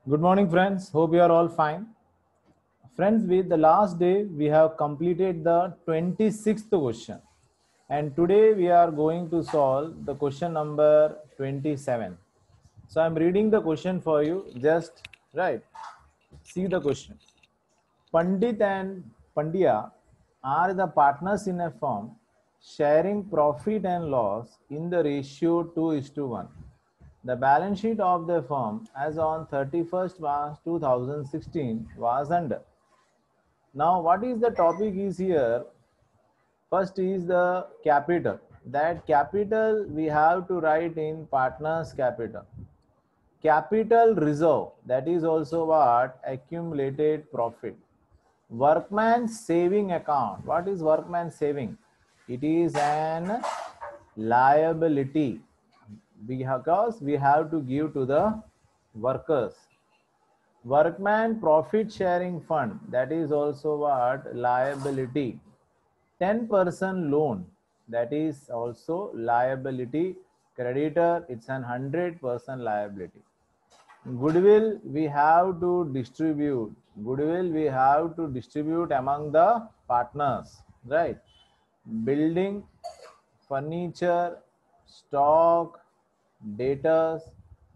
Good morning, friends. Hope you are all fine. Friends, with the last day, we have completed the 26th question. And today we are going to solve the question number 27. So I'm reading the question for you. Just right. See the question. Pandit and Pandya are the partners in a firm sharing profit and loss in the ratio 2:1. The balance sheet of the firm as on 31st March 2016 was under. Now, what is the topic is here? First is the capital. That capital we have to write in partners capital. Capital reserve, that is also what? Accumulated profit. Workman saving account. What is workman saving? It is an liability because we have to give to the workers. Workman profit sharing fund, that is also what? Liability. 10% loan, that is also liability. Creditor, it's an 100% liability. Goodwill we have to distribute. Goodwill we have to distribute among the partners, right? Building, furniture, stock, debtors,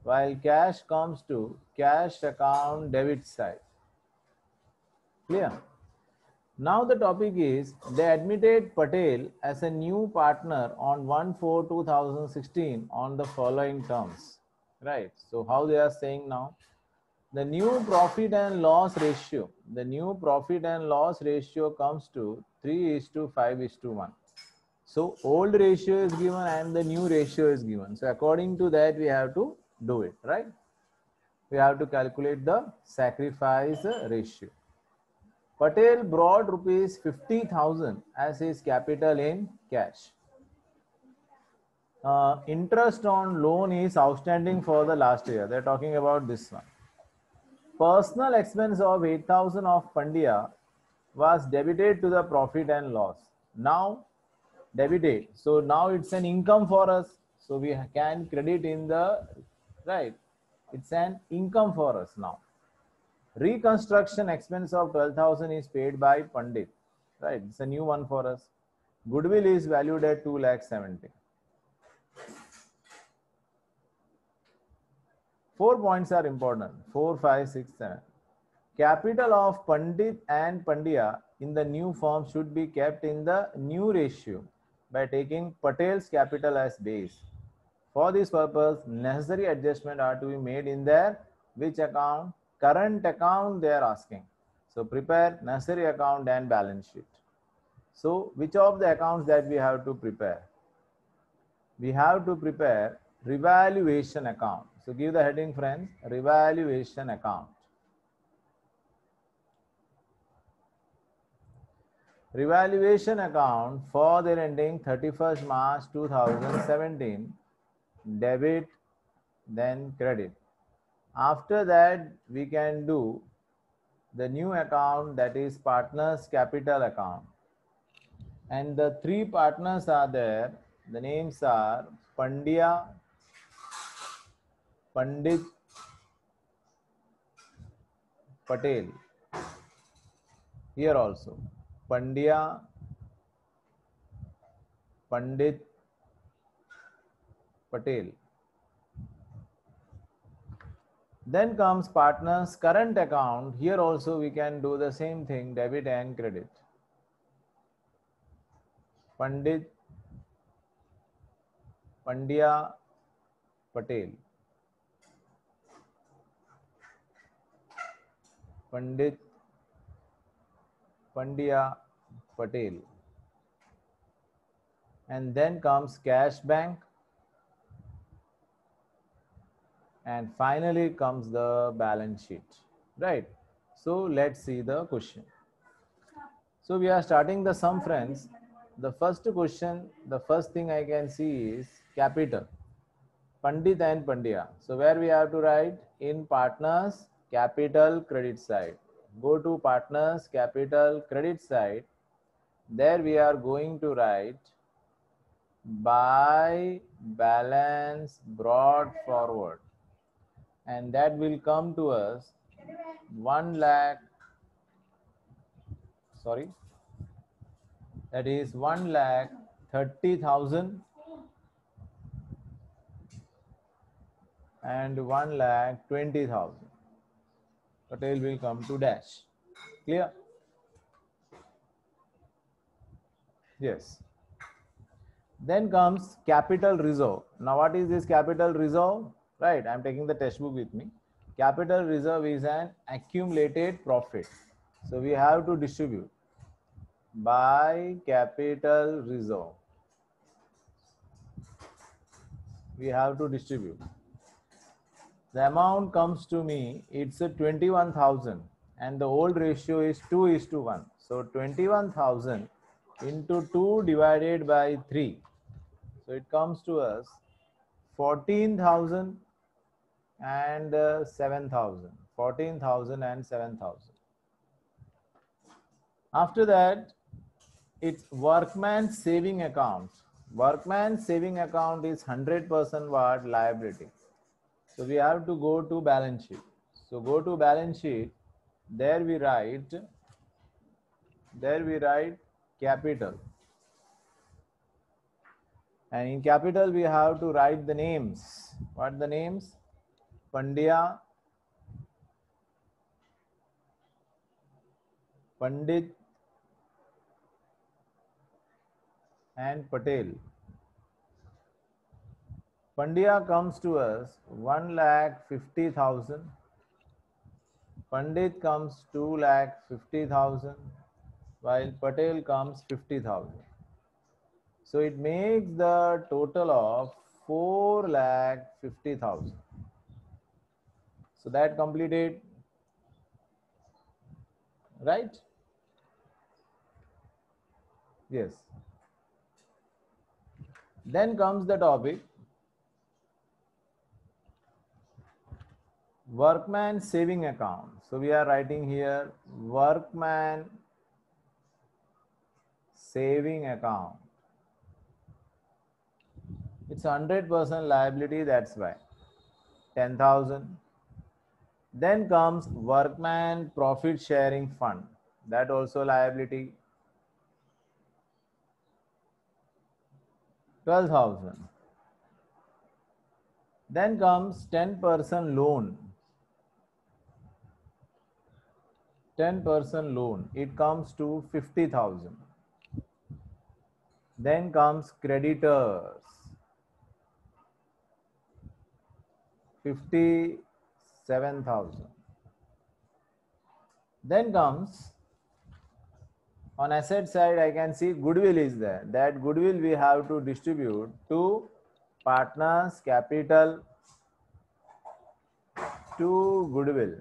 while cash comes to cash account debit side. Clear? Now the topic is they admitted Patel as a new partner on 1/4/2016 on the following terms. Right. So how they are saying now? The new profit and loss ratio. The new profit and loss ratio comes to 3:5:1. So old ratio is given and the new ratio is given. So according to that we have to do it, right? We have to calculate the sacrifice ratio. Patel brought rupees 50,000 as his capital in cash. Interest on loan is outstanding for the last year. They're talking about this one. Personal expense of 8,000 of Pandya was debited to the profit and loss. Now debited. So now it's an income for us. So we can credit in the right. It's an income for us now. Reconstruction expense of 12,000 is paid by Pandit. Right. It's a new one for us. Goodwill is valued at 2,70,000. 4 points are important. 4, 5, 6, 7. Capital of Pandit and Pandya in the new firm should be kept in the new ratio by taking Patel's capital as base. For this purpose, necessary adjustment are to be made in their which account? Current account they are asking. So prepare necessary account and balance sheet. So which of the accounts that we have to prepare? We have to prepare revaluation account. So give the heading, friends, revaluation account. Revaluation account for their ending 31st March 2017, debit, then credit. After that, we can do the new account, that is partners capital account. And the three partners are there. The names are Pandya, Pandit, Patel. Here also Pandya, Pandit, Patel. Then comes partners current account. Here also we can do the same thing, debit and credit. Pandit, Pandya, Patel. Pandit, Pandya, Patel. And then comes cash bank. And finally comes the balance sheet. Right. So let's see the question. So we are starting the sum, friends. The first question, the first thing I can see is capital. Pandit and Pandya. So where we have to write? In partners capital credit side. Go to partners capital credit side. There we are going to write by balance brought forward. and that will come to us 1 lakh, sorry, that is 1,30,000 and 1,20,000. Patel will come to dash. Clear? Yes. Then comes capital reserve. Now what is this capital reserve? Right, I am taking the textbook with me. Capital reserve is an accumulated profit. So we have to distribute by capital reserve. We have to distribute. The amount comes to me, it's a 21,000 and the old ratio is 2:1. So 21,000 into 2 divided by 3. So it comes to us 14,000 and 7,000. 14,000 and 7,000. After that, it's workman saving account. Workman saving account is 100% what? Liability. So we have to go to balance sheet. So go to balance sheet. There we write capital. And in capital we have to write the names. What the names? Pandya, Pandit, and Patel. Pandya comes to us 1,50,000. Pandit comes 2,50,000, while Patel comes 50,000. So it makes the total of 4,50,000. So that completed, right? Yes. Then comes the topic workman saving account. So we are writing here workman saving account. It's 100% liability, that's why 10,000. Then comes workman profit sharing fund, that also liability, 12,000. Then comes 10% loan. 10% loan, it comes to 50,000. Then comes creditors, 57,000. Then comes on asset side, I can see goodwill is there. That goodwill we have to distribute to partners, capital, to goodwill.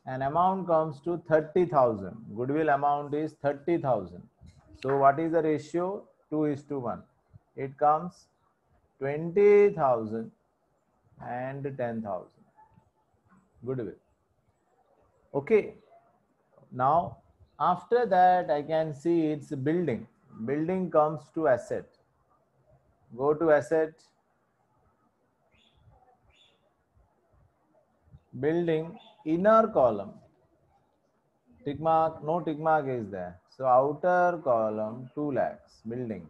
And amount comes to 30,000. Goodwill amount is 30,000. So what is the ratio? 2:1. It comes 20,000 and 10,000. Goodwill. Okay. Now, after that, I can see it's building. Building comes to asset. Go to asset. Building, inner column. Tick mark, no tick mark is there. So outer column 2 lakhs, building.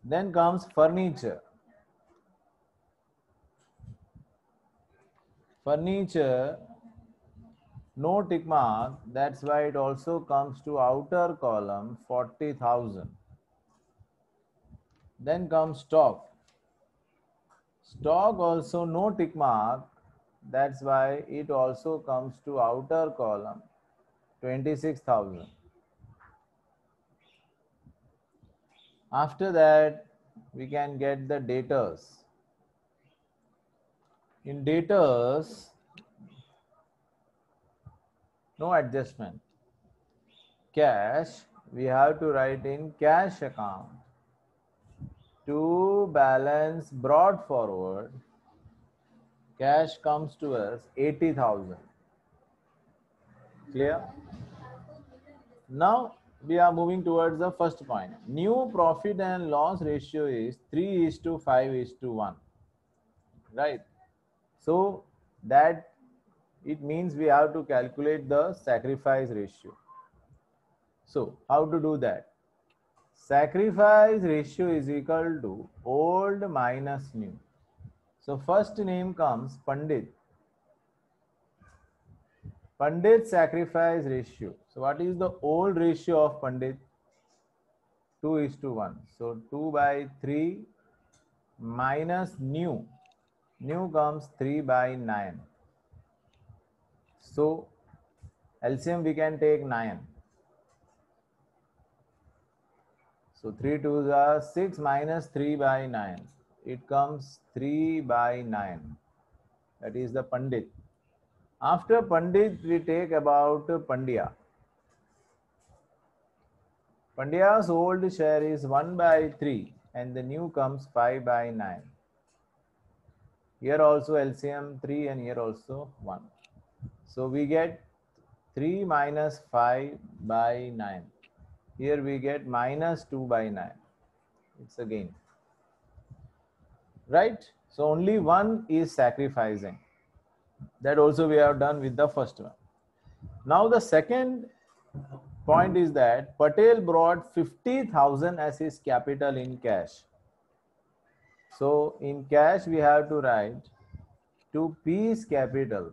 Then comes furniture. Furniture, no tick mark, that's why it also comes to outer column 40,000. Then comes stock. Stock also no tick mark, that's why it also comes to outer column 26,000. After that, we can get the debtors. In debtors, no adjustment. Cash, we have to write in cash account. To balance brought forward, cash comes to us 80,000. Clear? Now we are moving towards the first point. New profit and loss ratio is 3:5:1. Right? So that it means we have to calculate the sacrifice ratio. So how to do that? Sacrifice ratio is equal to old minus new. So first name comes Pandit. Pandit sacrifice ratio. So what is the old ratio of Pandit? 2:1. So 2 by 3 minus new. New comes 3 by 9. So LCM we can take 9. So 3 2s are 6 minus 3 by 9. It comes 3 by 9. That is the Pandit. After Pandit, we take about Pandya. Pandya's old share is 1 by 3 and the new comes 5 by 9. Here also LCM 3 and here also 1. So we get 3 minus 5 by 9. Here we get minus 2 by 9. It's a gain. Right? So only one is sacrificing. That also we have done with the first one. Now the second point is that Patel brought 50,000 as his capital in cash. So in cash we have to write to P's capital.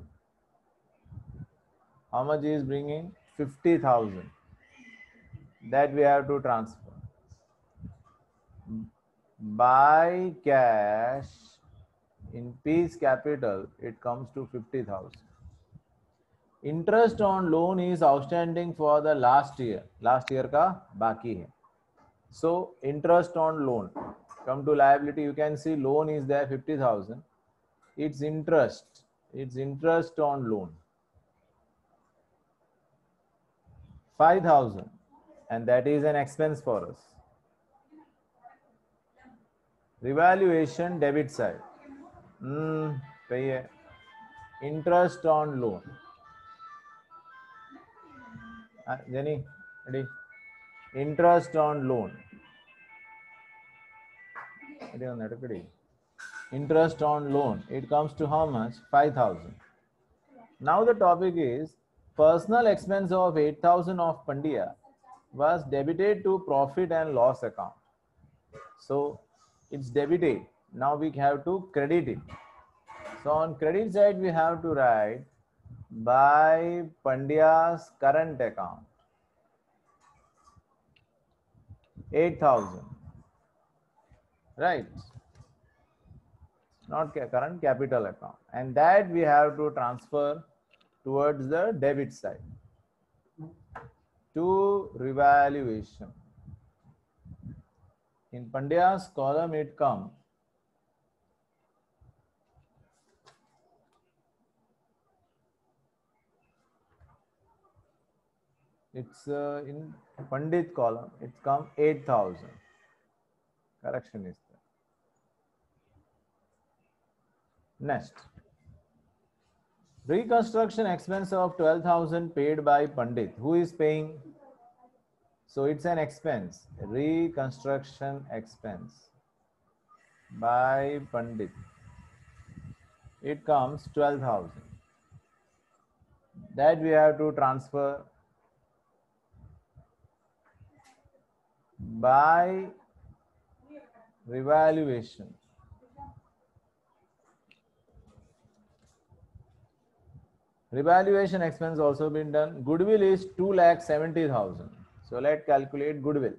How much is bringing? 50,000. That we have to transfer. By cash in P's capital, it comes to 50,000. Interest on loan is outstanding for the last year. Last year का बाकी है. So interest on loan. Come to liability, you can see loan is there 50,000. It's interest. It's interest on loan. 5,000. And that is an expense for us. Revaluation debit side. Pay interest on loan. Jenny, ready? Interest on loan. Interest on loan. It comes to how much? 5,000. Now the topic is personal expense of 8,000 of Pandya was debited to profit and loss account. So it's debited. Now we have to credit it. So on credit side we have to write by Pandya's current account 8,000. Right? Not current, capital account, and that we have to transfer towards the debit side to revaluation. In Pandya's column it comes in Pandit column it comes 8,000. Correction is there. Next, reconstruction expense of 12,000 paid by Pandit. Who is paying? So it's an expense. Reconstruction expense by Pandit. It comes 12,000. That we have to transfer by revaluation. Revaluation expense also been done. Goodwill is 2,70,000. So let's calculate goodwill.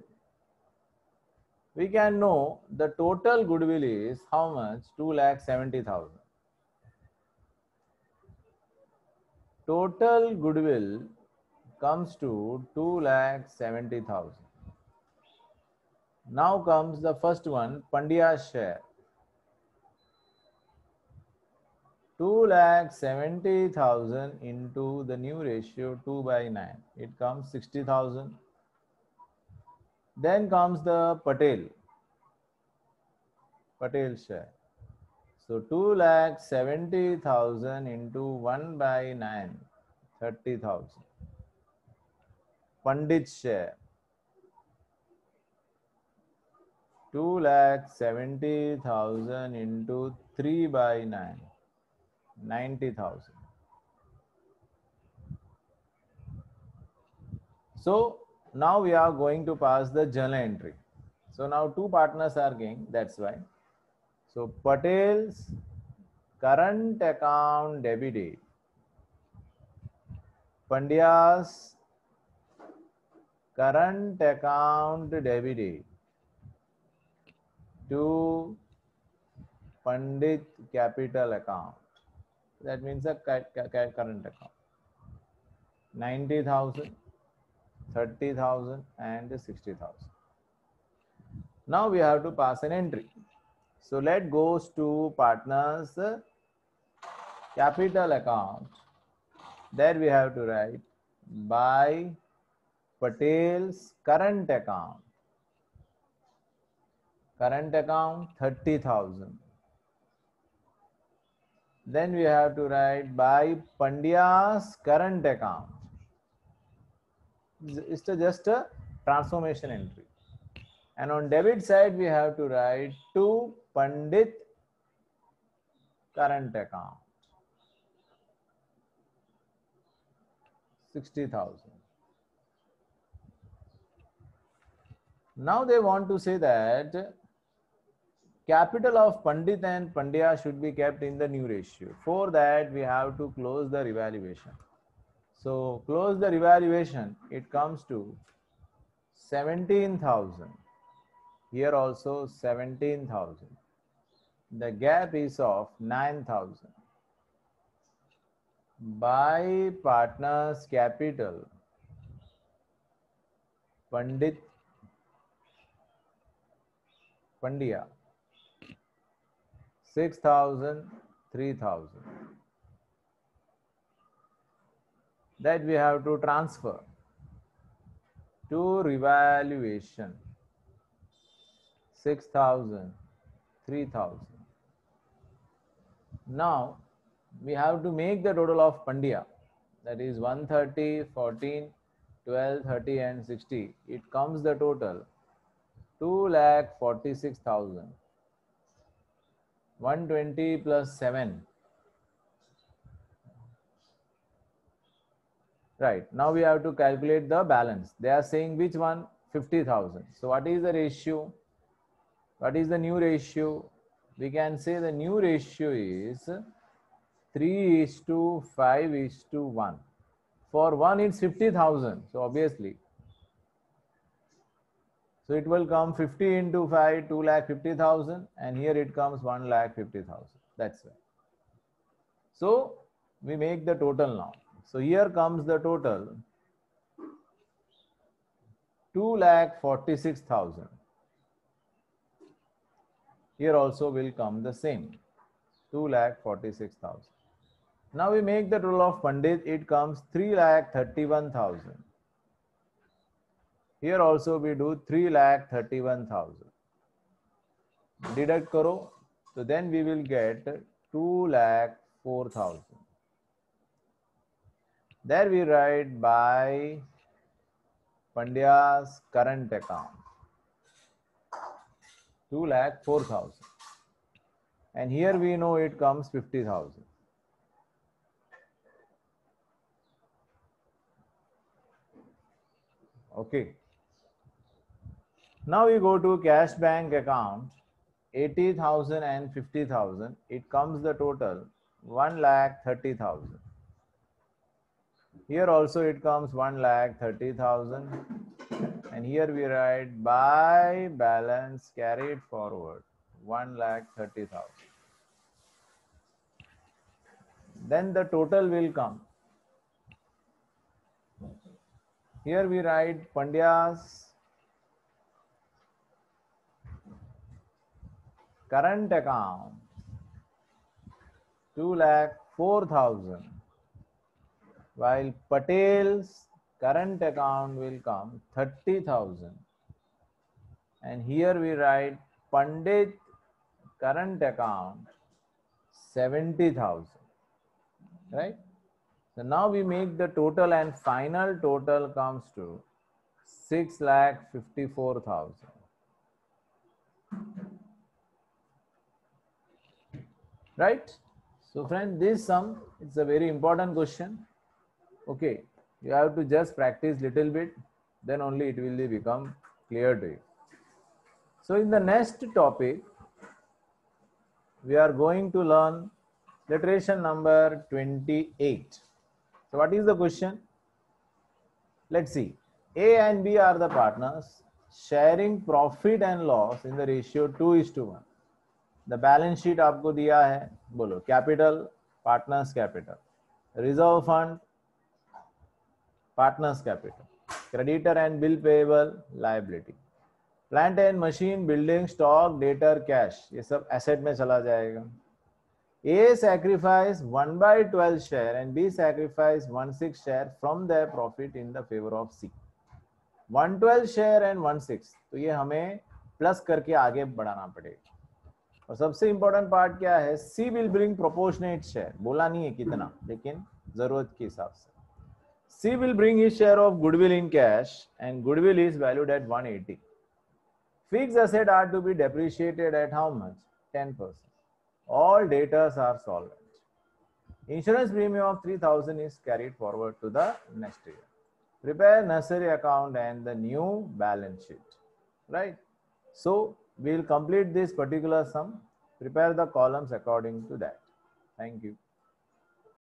We can know the total goodwill is how much? 2,70,000. Total goodwill comes to 2,70,000. Now comes the first one, Pandya's share. 2,70,000 into the new ratio 2 by 9. It comes 60,000. Then comes the Patel share. So 2,70,000 into 1 by 9, 30,000. Pandit share. 2,70,000 into 3 by 9. 90,000. So now we are going to pass the journal entry. So now two partners are going, that's why. So Patel's current account debited, Pandya's current account debited to Pandit capital account. That means a current account. 90,000, 30,000 and 60,000. Now we have to pass an entry. So let goes to partners capital account. There we have to write by Patel's current account. Current account 30,000. Then we have to write by Pandya's current account. It's just a transformation entry. And on debit side, we have to write to Pandit current account 60,000. Now they want to say that capital of Pandit and Pandya should be kept in the new ratio. For that, we have to close the revaluation. So close the revaluation, it comes to 17,000. Here also 17,000. The gap is of 9,000. By partners capital, Pandit Pandya 6,000, 3,000. That we have to transfer to revaluation 6,000, 3,000. Now we have to make the total of Pandya, that is 130, 14, 12, 30 and 60. It comes the total 2,46,000. 120 plus 7. Right. Now we have to calculate the balance. They are saying which one? 50,000. So what is the ratio? What is the new ratio? We can say the new ratio is 3:5:1. For 1 it's 50,000. So obviously. So it will come 50 into 5, 2,50,000, and here it comes 1,50,000. That's right. So we make the total now. So here comes the total 2,46,000. Here also will come the same 2,46,000. Now we make the total of Pandit, it comes 3,31,000. Here also we do 3,31,000. Deduct karo, so then we will get 2,04,000. There we write by Pandya's current account 2,04,000. And here we know it comes 50,000. Okay. Now we go to cash bank account 80,000 and 50,000. It comes the total 1,30,000. Here also it comes 1,30,000. And here we write by balance carried forward 1,30,000. Then the total will come. Here we write Pandya's current account 2,04,000, while Patel's current account will come 30,000. And here we write Pandit current account 70,000. Right? So now we make the total, and final total comes to 6,54,000. Right? So friend, this sum, it's a very important question. Okay, you have to just practice little bit, then only it will become clear to you. So in the next topic, we are going to learn iteration number 28. So what is the question? Let's see. A and B are the partners sharing profit and loss in the ratio 2:1. The balance sheet आपको दिया है, बोलो capital, partners capital, reserve fund, partners capital, creditor and bill payable, liability, plant and machine, building, stock, debtor, cash, ये सब asset में चला जाएगा. A sacrifice 1/12 share and B sacrifice 1/6 share from their profit in the favor of C. 1/12 share and 1/6, तो ये हमें plus करके आगे बढ़ाना पड़ेगा. और सबसे इंपॉर्टेंट पार्ट क्या है? C will bring proportionate share. बोला नहीं है कितना, लेकिन जरूरत के हिसाब से. C will bring his share of goodwill in cash and goodwill is valued at 180. Fixed assets are to be depreciated at how much? 10%. All debtors are solvent. Insurance premium of 3,000 is carried forward to the next year. Prepare necessary account and the new balance sheet. Right? So we will complete this particular sum. Prepare the columns according to that. Thank you.